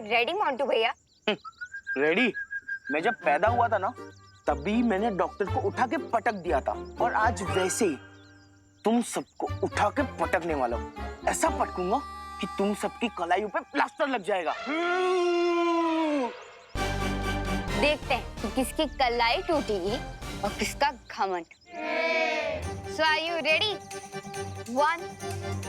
Ready Montu भैया? Ready? मैं जब पैदा हुआ था ना, तभी मैंने डॉक्टर को उठा के पटक दिया था, और आज वैसे ही तुम सबको उठा के पटकने वाला हूँ। ऐसा पटकूंगा कि तुम सबकी कलाइयों पे प्लास्टर लग जाएगा। देखते हैं कि किसकी कलाई टूटेगी और किसका घमंड। So are you ready? 1,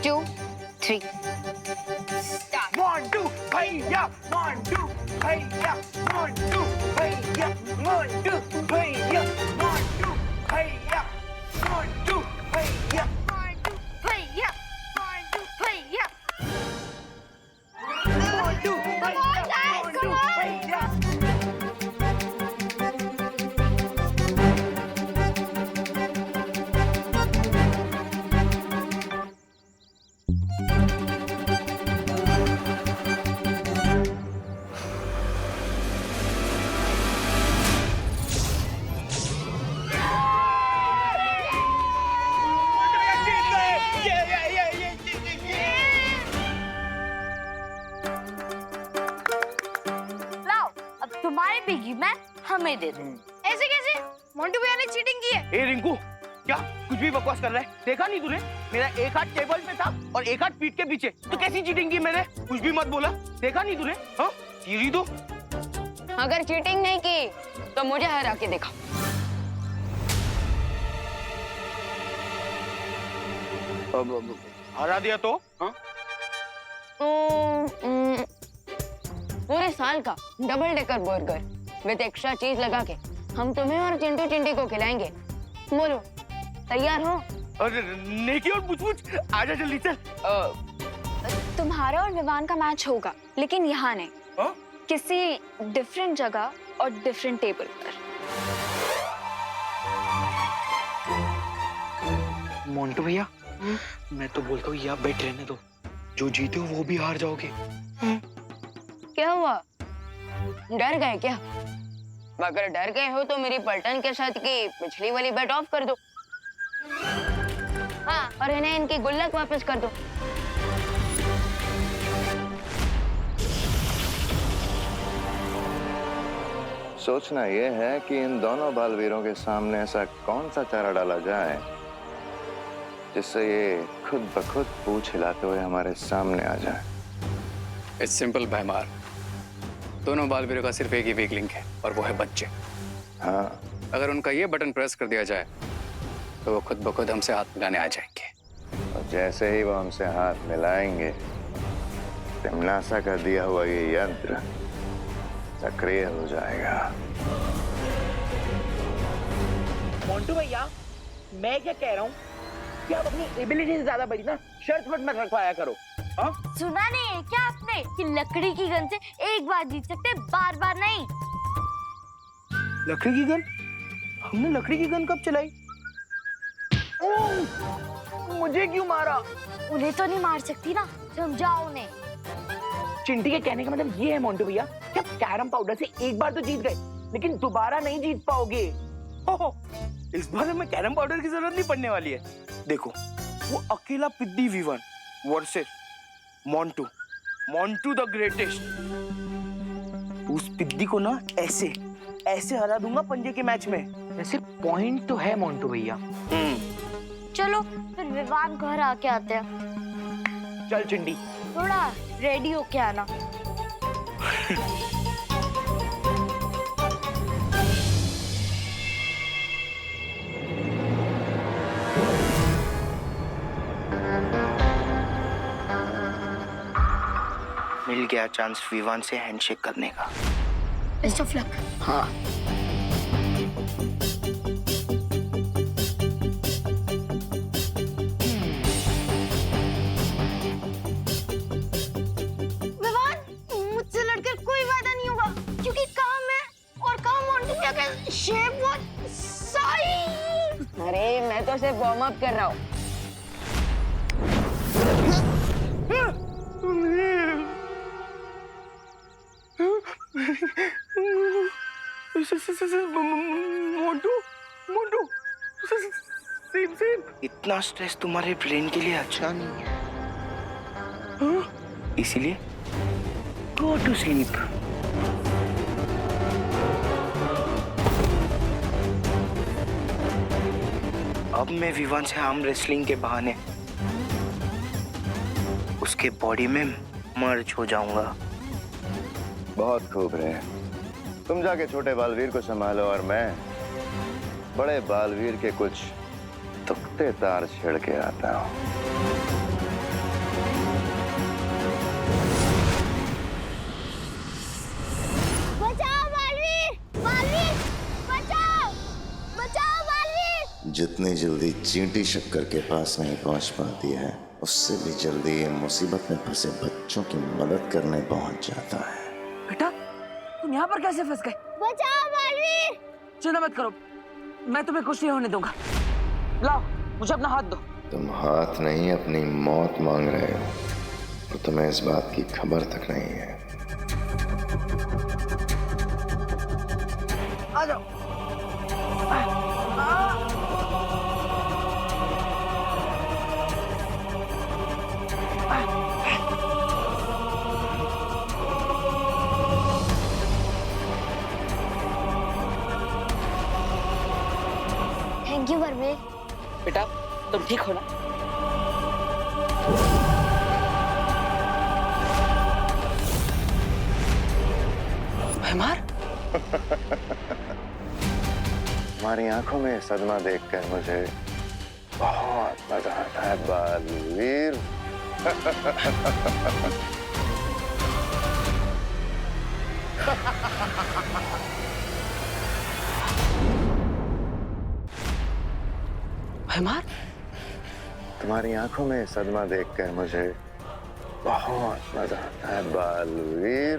2, 3. Start. Montu भैया, मोंटू भैया, मोंटू भैया, मोंटू भैया, मोंटू भैया, मोंटू भैया, मोंटू भैया, मोंटू भैया। मोंटू भैया, मोंटू भैया। तुम्हारी पिगी मैं हमें दे दो। ऐसे कैसे? मोंटू भैया ने चीटिंग की है। ए रिंकू, क्या कुछ भी बकवास कर रहा है? देखा नहीं तूने? मेरा एक हाथ टेबल पे था और एक हाथ पीठ के पीछे। तो कैसी चीटिंग की मैंने? कुछ भी मत बोला। देखा नहीं तूने? हाँ, सीरी दो। अगर चीटिंग नहीं की तो मुझे हरा के दिखा। हरा दिया तो? हाँ? पूरे साल का double decker burger with extra चीज लगा के हम तुम्हें और चिंटू चिंटी को खिलाएंगे। बोलो, तैयार हो? अरे नेकी और पूछ आजा जल्दी चल। तुम्हारा और विवान का मैच होगा, लेकिन यहाँ नहीं। हाँ? किसी डिफरेंट जगह और डिफरेंट टेबल पर। मोंटू भैया, मैं तो बोलता हूँ यहाँ बैठ रहने दो। जो जीते हो वो भी हार जाओगे। क्या हुआ? डर गए क्या? अगर डर गए हो तो मेरी पलटन के साथ की पिछली वाली बेट ऑफ कर दो। हाँ, और इन्हें इनकी गुल्लक वापस कर दो। सोचना यह है कि इन दोनों बालवीरों के सामने ऐसा कौन सा चारा डाला जाए जिससे ये खुद ब खुद पूंछ हिलाते हुए हमारे सामने आ जाए। इट्स सिंपल भैमार। दोनों बालवीरों का सिर्फ एक ही वीक लिंक है, और वो है बच्चे। हाँ, अगर उनका ये बटन प्रेस कर दिया जाए तो वो खुद ब खुद हमसे हाथ मिलाने आ जाएंगे। और जैसे ही वो हमसे हाथ मिलाएंगे, तिमनासा का दिया हुआ ये यंत्र सक्रिय हो जाएगा। मोंटू भैया, मैं क्या कह रहा हूँ कि आप अपनी एबिलिटी से ज्यादा बड़ी ना शर्त मत रखवाया करो। हाँ? सुना नहीं है क्या आपने कि लकड़ी की गन से एक बार जीत सकते, बार बार नहीं। लकड़ी की गन? हमने लकड़ी की गन कब चलाई? ओह! मुझे क्यों मारा? उन्हें तो नहीं मार सकती ना, समझाओ उन्हें। चिंटी के कहने का मतलब ये है मोंटू भैया कि आप कैरम पाउडर से एक बार तो जीत गए, लेकिन दोबारा नहीं जीत पाओगे। हो, इस बार हमें कैरम पाउडर की जरूरत नहीं पड़ने वाली है। देखो, वो अकेला पिद्दी Vivaan versus Montu, Montu the greatest. उस पिद्दी को ना ऐसे ऐसे हरा दूंगा पंजे के मैच में। वैसे पॉइंट तो है मोंटू भैया। चलो फिर विवान घर आके आते हैं। चल चिंटी। थोड़ा रेडी होके आना। मिल गया चांस विवान से हैंडशेक करने का। Best of luck. हाँ। विवान, मुझसे लड़कर कोई वादा नहीं होगा, क्योंकि काम है और काम मोंटू भैया का शेप वो सही। अरे मैं तो सिर्फ वार्म अप कर रहा हूँ। मोंटू, मोंटू, सेम। इतना स्ट्रेस तुम्हारे ब्रेन के लिए अच्छा नहीं है, इसीलिए Go to sleep. अब मैं विवान से आर्म रेसलिंग के बहाने उसके बॉडी में मर्ज हो जाऊंगा। बहुत खूब रहे। तुम जाके छोटे बालवीर को संभालो और मैं बड़े बालवीर के कुछ तुक्ते तार छेड़ के आता हूँ। बचाओ बालवीर! बालवीर! बचाओ! बचाओ बालवीर! जितनी जल्दी चींटी शक्कर के पास नहीं पहुंच पाती है, उससे भी जल्दी ये मुसीबत में फंसे बच्चों की मदद करने पहुंच जाता है। बेटा, तुम यहाँ पर कैसे फंस गए? बचाओ बालवीर! चिंता मत करो, मैं तुम्हें कुछ नहीं होने दूंगा। लाओ, मुझे अपना हाथ दो। तुम हाथ नहीं अपनी मौत मांग रहे हो, तो तुम्हें इस बात की खबर तक नहीं है। आ जाओ। Thank you Balveer. बेटा, तुम ठीक हो ना? भैमार? तुम्हारी आंखों में सदमा देखकर मुझे बहुत मजा आता है बालवीर। भैमार? तुम्हारी आंखों में सदमा देखकर मुझे बहुत मजा आता है बालवीर।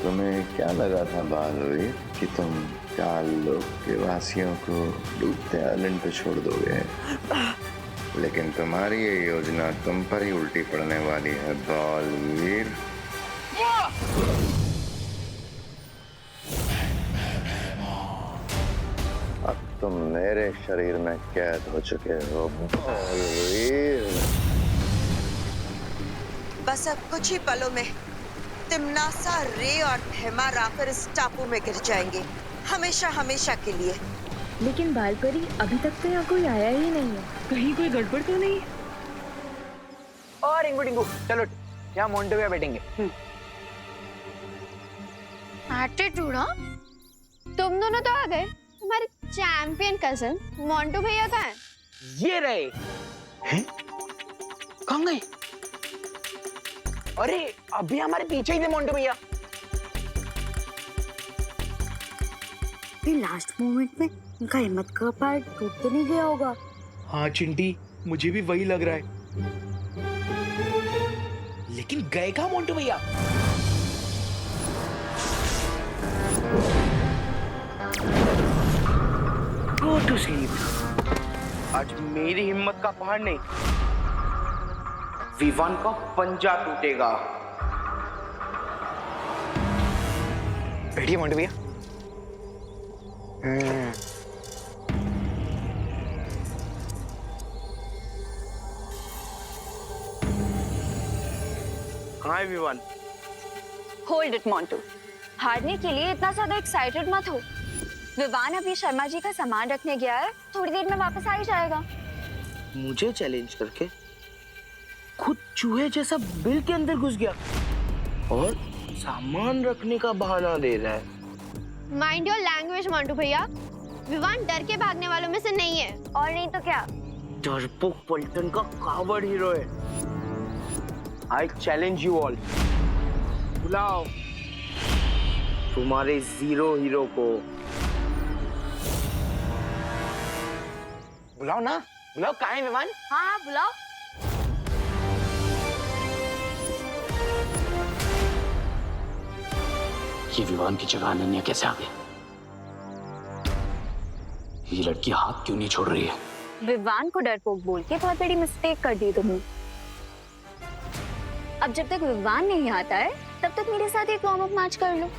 तुम्हें क्या लगा था बालवीर कि तुम काल लोक के वासियों को डूबते आइलैंड पे छोड़ दोगे, लेकिन तुम्हारी ये योजना तुम पर ही उल्टी पड़ने वाली है बालवीर। अब तुम मेरे शरीर में कैद हो चुके हो बालवीर। बस अब कुछ ही पलों में तिमनासा, रे और भैमार आकर इस टापू में गिर जाएंगे, हमेशा हमेशा के लिए। लेकिन बालपरी अभी तक तो यहाँ कोई आया ही नहीं है, कहीं कोई गड़बड़ तो नहीं? और रिंगू टिंगू, चलो यहाँ मोंटे भैया बैठेंगे। एटीट्यूड, हाँ? तुम दोनों तो आ गए, तुम्हारे चैंपियन कजन मोंटू भैया कहाँ हैं? ये रहे। हैं? कहाँ गए? अरे अभी हमारे पीछे ही थे मोंटू भैया। लास्ट मोमेंट में उनका हिम्मत का पैर टूट तो नहीं गया होगा? हाँ चिंटी, मुझे भी वही लग रहा है। लेकिन गए कहाँ मोंटू भैया? Go to sleep. आज मेरी हिम्मत का पहाड़ नहीं, विवान का पंजा टूटेगा। बैठिए मोंटू भैया। हाय विवान। होल्ड इट मोंटू, हारने के लिए इतना ज्यादा एक्साइटेड मत हो। विवान अभी शर्मा जी का सामान रखने गया है, थोड़ी देर में वापस आ ही जाएगा। मुझे चैलेंज करके खुद चूहे जैसा बिल के अंदर घुस गया और सामान रखने का बहाना दे रहा है। माइंड योर लैंग्वेज मोंटू भैया, विवान डर के भागने वालों में से नहीं है। और नहीं तो क्या? डरपोक पलटन का कावड़ हीरो है। आई चैलेंज यू ऑल, बुलाओ तुम्हारे जीरो हीरो को। बुलाओ ना, बुलाओ। कहाँ है विवान? हाँ बुलाओ। ये विवान की जगह अनन्या कैसे आ गई? ये लड़की हाथ क्यों नहीं छोड़ रही है? विवान को डरपोक बोल के बहुत बड़ी मिस्टेक कर दी तुमने। अब जब तक विवान नहीं आता है तब तक मेरे साथ एक वार्म अप मैच कर लो।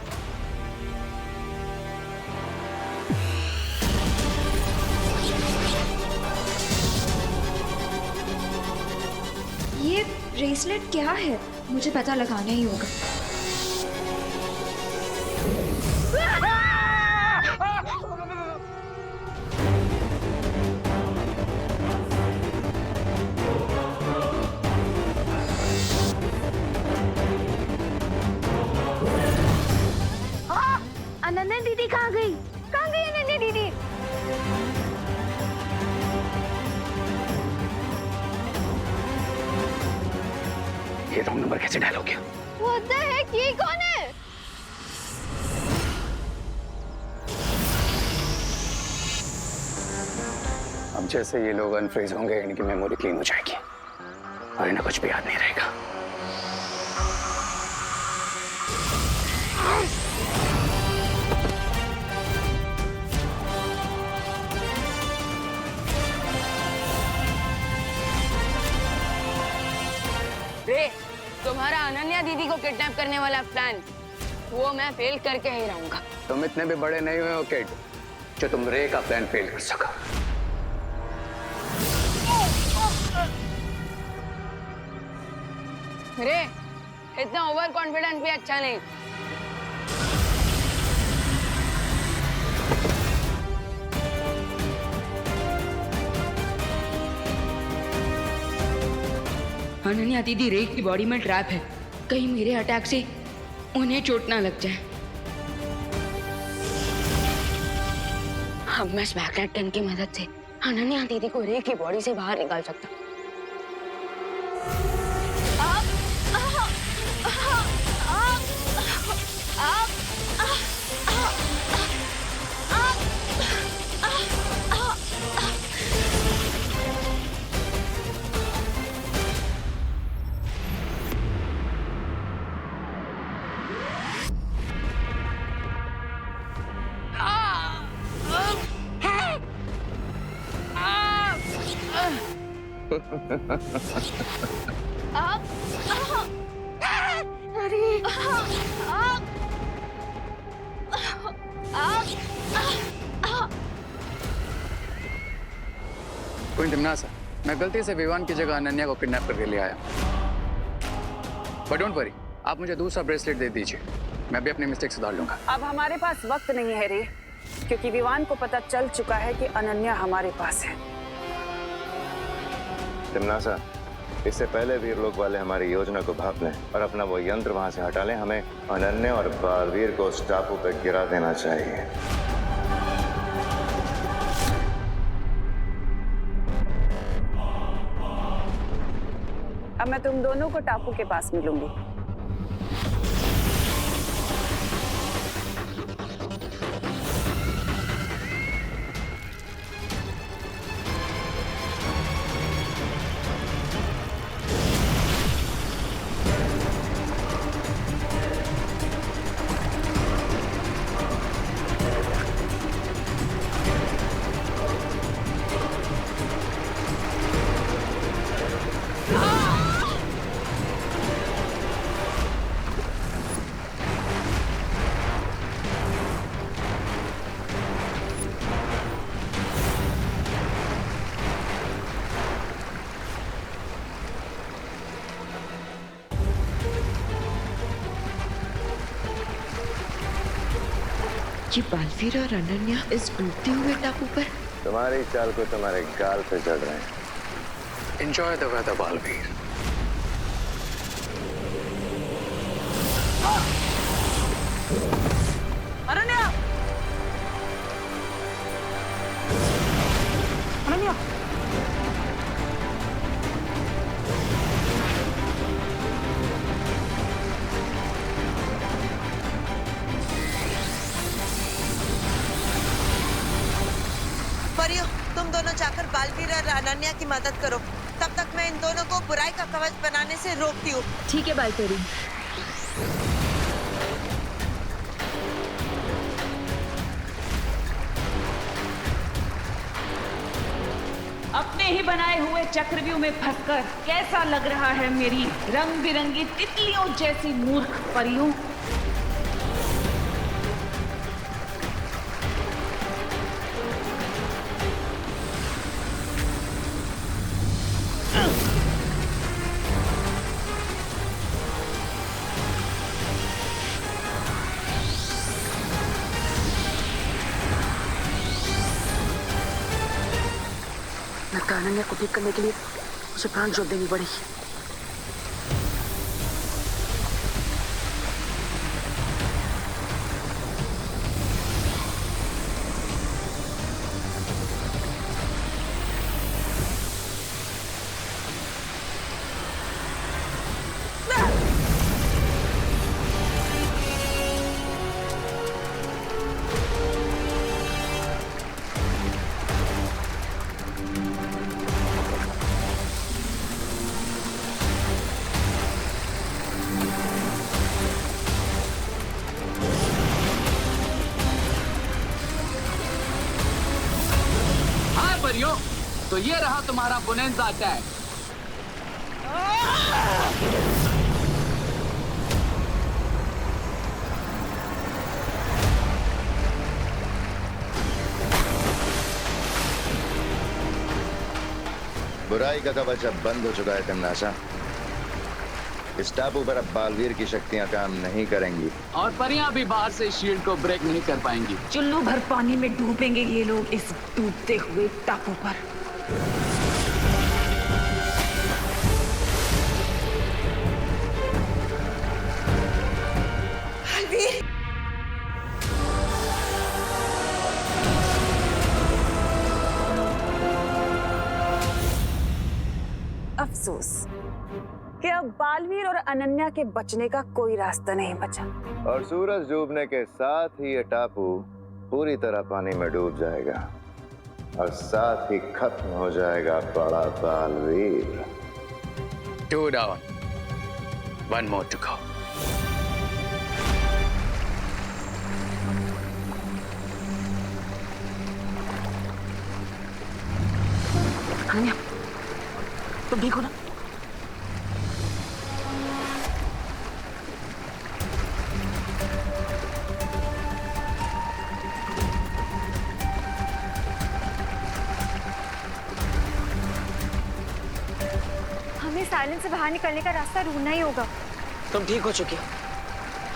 ये ब्रेसलेट क्या है? मुझे पता लगाना ही होगा। अनन्या दीदी कहाँ गई? कहाँ गई अनन्या दीदी? ये रॉन्ग नंबर कैसे डायल हो गया? What the heck? ये कौन है? अब जैसे ये लोग अनफ्रीज होंगे इनकी मेमोरी क्लीन हो जाएगी और इन्हें कुछ भी याद नहीं रहेगा। रे, तुम्हारा अनन्या दीदी को किडनैप करने वाला प्लान वो मैं फेल करके ही रहूंगा। तुम इतने भी बड़े नहीं हुए हो किड जो तुम रे का प्लान फेल कर सको। रे, इतना ओवर कॉन्फिडेंस भी अच्छा नहीं। अनन्या दीदी रे की बॉडी में ट्रैप है, कहीं मेरे अटैक से उन्हें चोट ना लग जाए। अब मैं इस मैग्नेट गन की मदद से अनन्या दीदी को रे की बॉडी से बाहर निकाल सकता हूँ। क्वीन टिम्नासा, मैं गलती से विवान की जगह अनन्या को किडनैप करके ले आया। बट डोंट वरी, आप मुझे दूसरा ब्रेसलेट दे दीजिए, मैं भी अपनी मिस्टेक सुधार लूंगा। अब हमारे पास वक्त नहीं है रे, क्योंकि विवान को पता चल चुका है कि अनन्या हमारे पास है। टिम्नासा, इससे पहले वीर लोग वाले हमारी योजना को भाप लें और अपना वो यंत्र वहां से हटा लें, हमें अनन्या और बालवीर को उस टापू पे गिरा देना चाहिए। अब मैं तुम दोनों को टापू के पास मिलूंगी। ये बालवीर और अनन्या इस डूबते हुए टापू पर। तुम्हारी चाल को तुम्हारे गाल पे चढ़ रहे हैं। Enjoy the weather Baalveer. Ananya! Ananya! परियो, तुम दोनों जाकर बालवीर और अनन्या की मदद करो। तब तक मैं इन दोनों को बुराई का कवच बनाने से रोकती हूँ। ठीक है बालपरी। अपने ही बनाए हुए चक्रव्यूह में फंसकर कैसा लग रहा है मेरी रंग बिरंगी तितलियों जैसी मूर्ख परियों? लगता है अनन्या को ठीक करने के लिए उसे प्राण जोत देनी पड़ेगी। तो ये रहा तुम्हारा बोनेंजा अटैक। बुराई का कवच अब बंद हो चुका है तिम्नासा। इस टापू पर अब बालवीर की शक्तियां काम नहीं करेंगी और परियां भी बाहर से शील्ड को ब्रेक नहीं कर पाएंगी। चुल्लू भर पानी में डूबेंगे ये लोग इस डूबते हुए टापू पर। अफसोस कि अब बालवीर और अनन्या के बचने का कोई रास्ता नहीं बचा। और सूरज डूबने के साथ ही ये टापू पूरी तरह पानी में डूब जाएगा और साथ ही खत्म हो जाएगा बड़ा Baalveer. 2 down, 1 more to go. Ananya, तुम ठीक हो ना? हमें साइलेंस से बाहर निकलने का रास्ता ढूंढना ही होगा। तुम ठीक हो चुकी हो,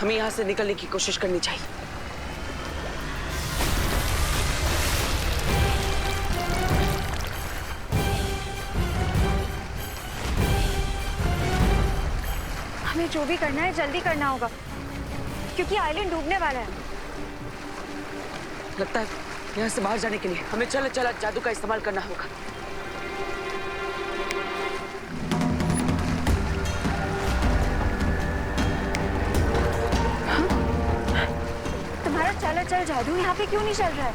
हमें यहाँ से निकलने की कोशिश करनी चाहिए। हमें जो भी करना है जल्दी करना होगा क्योंकि आइलैंड डूबने वाला है। लगता है यहाँ से बाहर जाने के लिए हमें चल जादू का इस्तेमाल करना होगा। हाँ? तुम्हारा चल जादू यहाँ पे क्यों नहीं चल रहा है?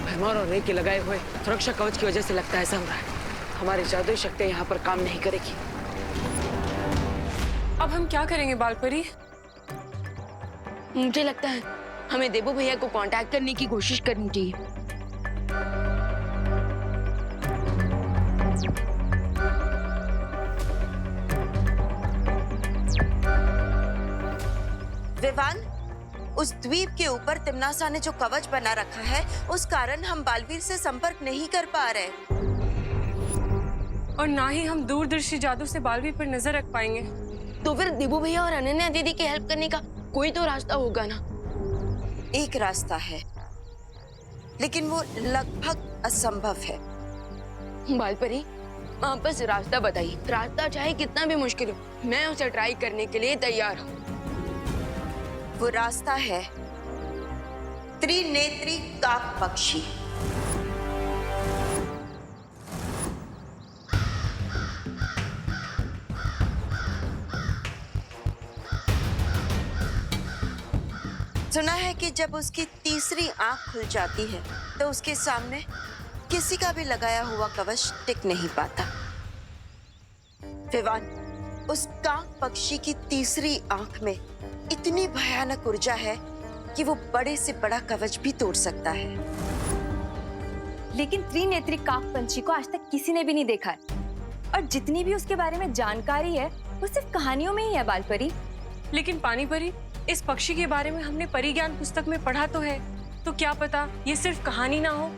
भैमार और रे के लगाए हुए सुरक्षा कवच की वजह से लगता है ऐसा हो रहा है। हमारी जादुई शक्तियां यहाँ पर काम नहीं करेगी। अब हम क्या करेंगे बालपरी? मुझे लगता है हमें देबू भैया को कांटेक्ट करने की कोशिश करनी चाहिए। विवान, उस द्वीप के ऊपर तिम्नासा ने जो कवच बना रखा है उस कारण हम बालवीर से संपर्क नहीं कर पा रहे और ना ही हम दूरदर्शी जादू से बालवीर पर नजर रख पाएंगे। तो फिर देबू भैया और अनन्या दीदी की हेल्प करने का कोई तो रास्ता होगा ना? एक रास्ता है लेकिन वो लगभग असंभव है। बालपरी, आप बस रास्ता बताइए। रास्ता चाहे कितना भी मुश्किल हो, मैं उसे ट्राई करने के लिए तैयार हूँ। वो रास्ता है त्रिनेत्री काक पक्षी। सुना है कि जब उसकी तीसरी आंख खुल जाती है तो उसके सामने किसी का भी लगाया हुआ कवच टिक नहीं पाता। विवान, उस काक पक्षी की तीसरी आंख में इतनी भयानक ऊर्जा है कि वो बड़े से बड़ा कवच भी तोड़ सकता है। लेकिन त्रिनेत्री काक पंछी को आज तक किसी ने भी नहीं देखा है, और जितनी भी उसके बारे में जानकारी है वो सिर्फ कहानियों में ही है बालपरी। लेकिन पानी परी, इस पक्षी के बारे में हमने परी ज्ञान पुस्तक में पढ़ा तो है, तो क्या पता ये सिर्फ कहानी ना हो